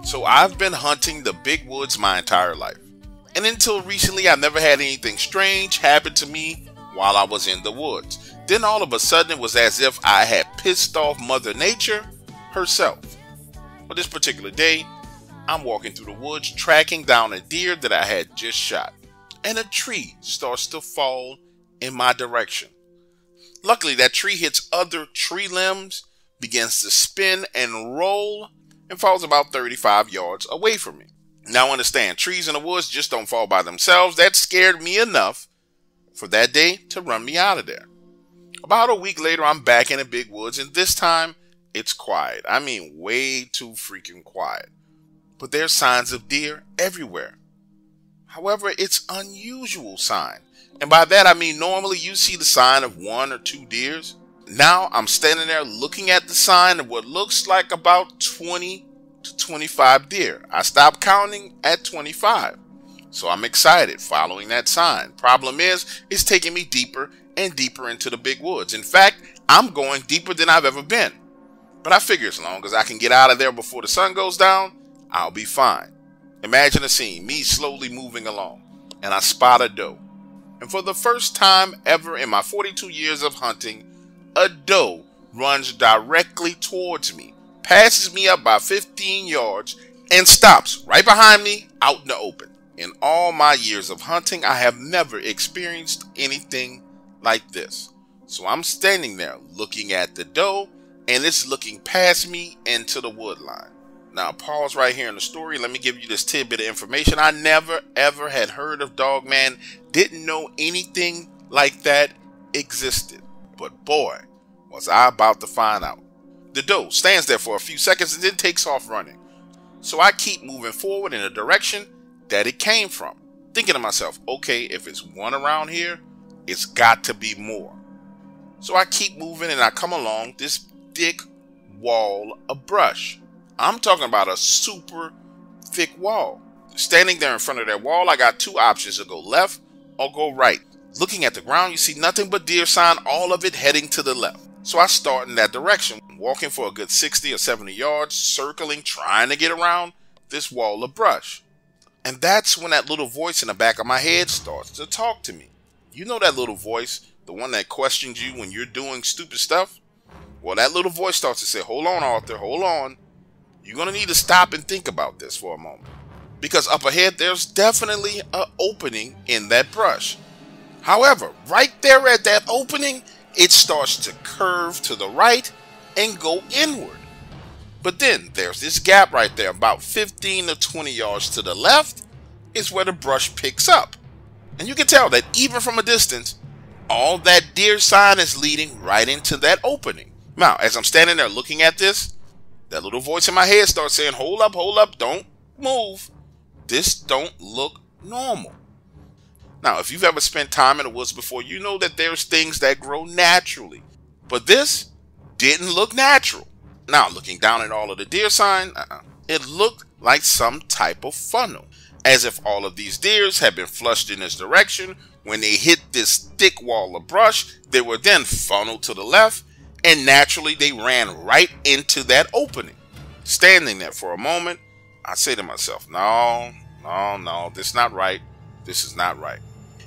So I've been hunting the big woods my entire life. And until recently, I never had anything strange happen to me while I was in the woods. Then all of a sudden, it was as if I had pissed off Mother Nature herself. On this particular day, I'm walking through the woods tracking down a deer that I had just shot. And a tree starts to fall in my direction. Luckily, that tree hits other tree limbs, begins to spin and roll, and falls about 35 yards away from me. Now understand, trees in the woods just don't fall by themselves. That scared me enough for that day to run me out of there. About a week later, I'm back in the big woods, and this time it's quiet. I mean, way too freaking quiet. But there's signs of deer everywhere. However, it's unusual sign. And by that I mean normally you see the sign of 1 or 2 deers. Now I'm standing there looking at the sign of what looks like about 20 to 25 deer. I stopped counting at 25. So I'm excited following that sign. Problem is, it's taking me deeper and deeper into the big woods. In fact, I'm going deeper than I've ever been. But I figure as long as I can get out of there before the sun goes down, I'll be fine. Imagine a scene, me slowly moving along, and I spot a doe. And for the first time ever in my 42 years of hunting, a doe runs directly towards me, passes me up by 15 yards, and stops right behind me out in the open. In all my years of hunting, I have never experienced anything like this. So I'm standing there looking at the doe, and it's looking past me into the wood line. Now pause right here in the story. Let me give you this tidbit of information. I never ever had heard of Dogman. Didn't know anything like that existed. But boy, was I about to find out. The doe stands there for a few seconds and then takes off running. So I keep moving forward in the direction that it came from. Thinking to myself, okay, if it's one around here, it's got to be more. So I keep moving and I come along this thick wall of brush. I'm talking about a super thick wall. Standing there in front of that wall, I got 2 options to go left or go right. Looking at the ground, you see nothing but deer sign, all of it heading to the left. So I start in that direction, walking for a good 60 or 70 yards, circling, trying to get around this wall of brush. And that's when that little voice in the back of my head starts to talk to me. You know that little voice, the one that questions you when you're doing stupid stuff? Well, that little voice starts to say, hold on, Arthur, hold on. You're going to need to stop and think about this for a moment. Because up ahead, there's definitely an opening in that brush. However, right there at that opening, it starts to curve to the right and go inward. But then there's this gap right there, about 15 to 20 yards to the left is where the brush picks up. And you can tell that even from a distance, all that deer sign is leading right into that opening. Now, as I'm standing there looking at this, that little voice in my head starts saying, hold up, don't move. This don't look normal. Now, if you've ever spent time in the woods before, you know that there's things that grow naturally. But this didn't look natural. Now, looking down at all of the deer sign, it looked like some type of funnel. As if all of these deers had been flushed in this direction. When they hit this thick wall of brush, they were then funneled to the left. And naturally, they ran right into that opening. Standing there for a moment, I say to myself, no, this is not right. This is not right.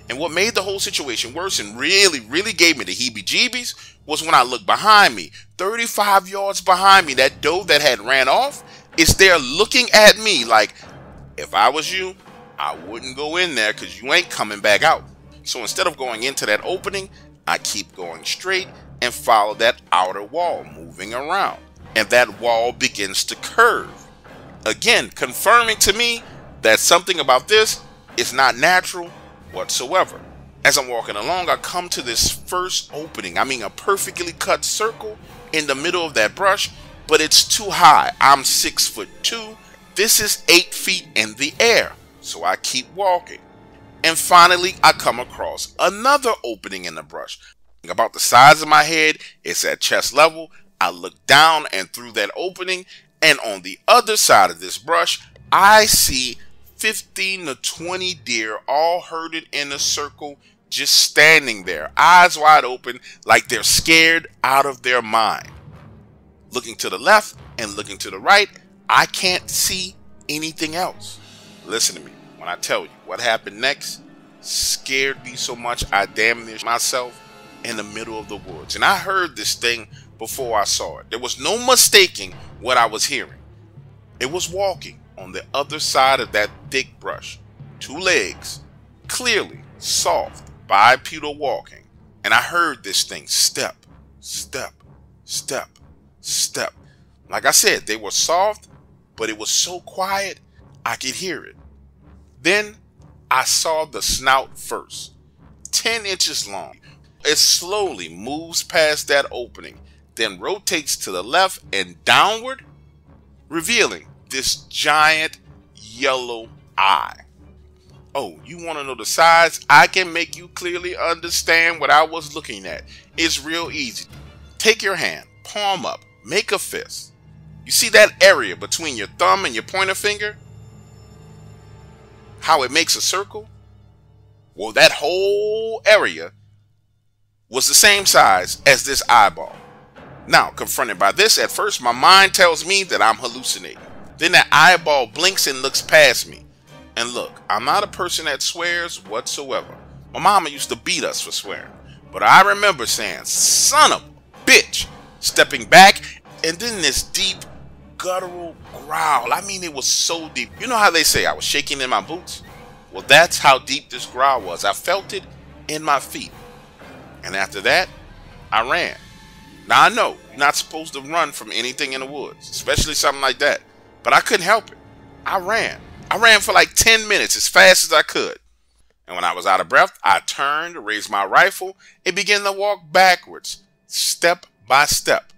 And what made the whole situation worse and really gave me the heebie-jeebies was when I looked behind me, 35 yards behind me, that doe that had ran off is there looking at me like, if I was you, I wouldn't go in there because you ain't coming back out. So instead of going into that opening, I keep going straight and follow that outer wall, moving around. And that wall begins to curve. Again, confirming to me that something about this is not natural whatsoever. As I'm walking along, I come to this first opening. I mean, a perfectly cut circle in the middle of that brush, but it's too high. I'm 6'2". This is 8 feet in the air. So I keep walking. And finally, I come across another opening in the brush. About the size of my head, it's at chest level. I look down and through that opening, and on the other side of this brush, I see 15 to 20 deer all herded in a circle, just standing there, eyes wide open, like they're scared out of their mind. Looking to the left and looking to the right, I can't see anything else. Listen to me when I tell you what happened next scared me so much I damn near myself in the middle of the woods. And I heard this thing before I saw it. There was no mistaking what I was hearing. It was walking on the other side of that thick brush. 2 legs, clearly soft, bipedal walking. And I heard this thing step, step, step, step. Like I said, they were soft, but it was so quiet I could hear it. Then I saw the snout first, 10 inches long. It slowly moves past that opening, then rotates to the left and downward, revealing this giant yellow eye. Oh, you want to know the size? I can make you clearly understand what I was looking at. It's real easy. Take your hand, palm up, make a fist. You see that area between your thumb and your pointer finger? How it makes a circle? Well, that whole area was the same size as this eyeball. Now, confronted by this, at first my mind tells me that I'm hallucinating. Then that eyeball blinks and looks past me. And look, I'm not a person that swears whatsoever. My mama used to beat us for swearing. But I remember saying, son of a bitch, stepping back, and then this deep, guttural growl. I mean, it was so deep. You know how they say I was shaking in my boots? Well, that's how deep this growl was. I felt it in my feet. And after that, I ran. Now, I know you're not supposed to run from anything in the woods, especially something like that. But I couldn't help it. I ran. I ran for like 10 minutes as fast as I could. And when I was out of breath, I turned, raised my rifle, and began to walk backwards, step by step.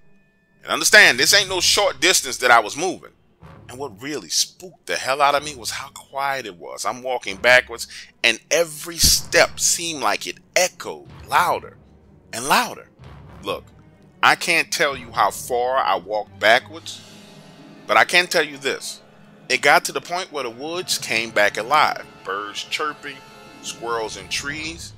And understand, this ain't no short distance that I was moving. And what really spooked the hell out of me was how quiet it was. I'm walking backwards, and every step seemed like it echoed louder and louder. Look, I can't tell you how far I walked backwards, but I can tell you this. It got to the point where the woods came back alive. Birds chirping, squirrels in trees.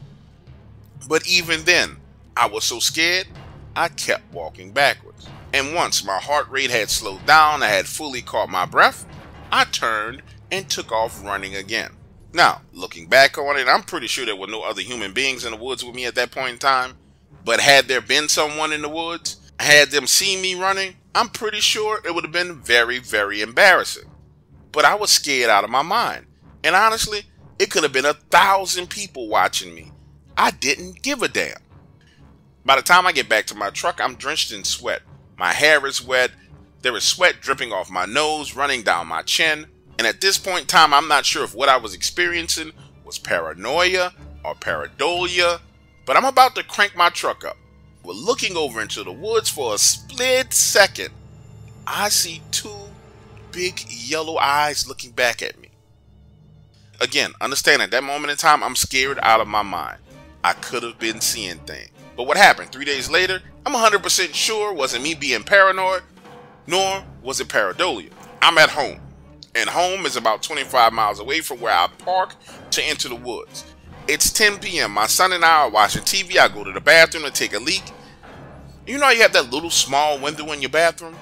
But even then, I was so scared, I kept walking backwards. And once my heart rate had slowed down, I had fully caught my breath, I turned and took off running again. Now, looking back on it, I'm pretty sure there were no other human beings in the woods with me at that point in time. But had there been someone in the woods, had them seen me running, I'm pretty sure it would have been very, very embarrassing. But I was scared out of my mind. And honestly, it could have been 1,000 people watching me. I didn't give a damn. By the time I get back to my truck, I'm drenched in sweat. My hair is wet. There is sweat dripping off my nose, running down my chin. And at this point in time, I'm not sure if what I was experiencing was paranoia or pareidolia. But I'm about to crank my truck up. We're looking over into the woods for a split second. I see 2 big yellow eyes looking back at me. Again, understand at that moment in time, I'm scared out of my mind. I could have been seeing things. But what happened 3 days later, I'm 100% sure wasn't me being paranoid, nor was it pareidolia. I'm at home, and home is about 25 miles away from where I park to enter the woods. It's 10 p.m. My son and I are watching TV. I go to the bathroom to take a leak. You know how you have that little small window in your bathroom?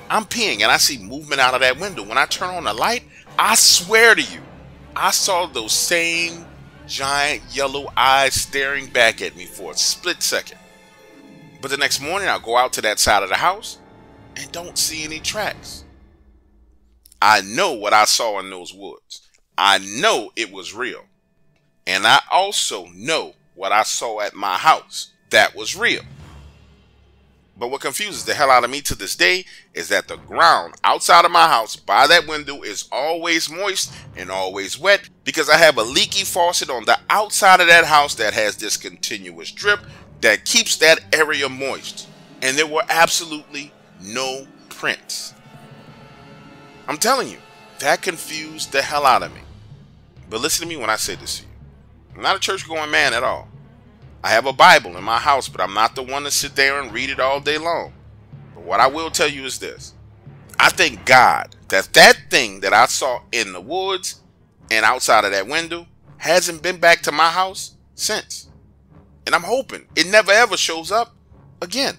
I'm peeing and I see movement out of that window. When I turn on the light, I swear to you, I saw those same giant yellow eyes staring back at me for a split second. But the next morning, I go out to that side of the house and don't see any tracks. I know what I saw in those woods. I know it was real. And I also know what I saw at my house that was real. But what confuses the hell out of me to this day is that the ground outside of my house by that window is always moist and always wet because I have a leaky faucet on the outside of that house that has this continuous drip that keeps that area moist. And there were absolutely no prints. I'm telling you, that confused the hell out of me. But listen to me when I say this to you. I'm not a church-going man at all. I have a Bible in my house, but I'm not the one to sit there and read it all day long. But what I will tell you is this. I thank God that that thing that I saw in the woods and outside of that window hasn't been back to my house since. And I'm hoping it never ever shows up again.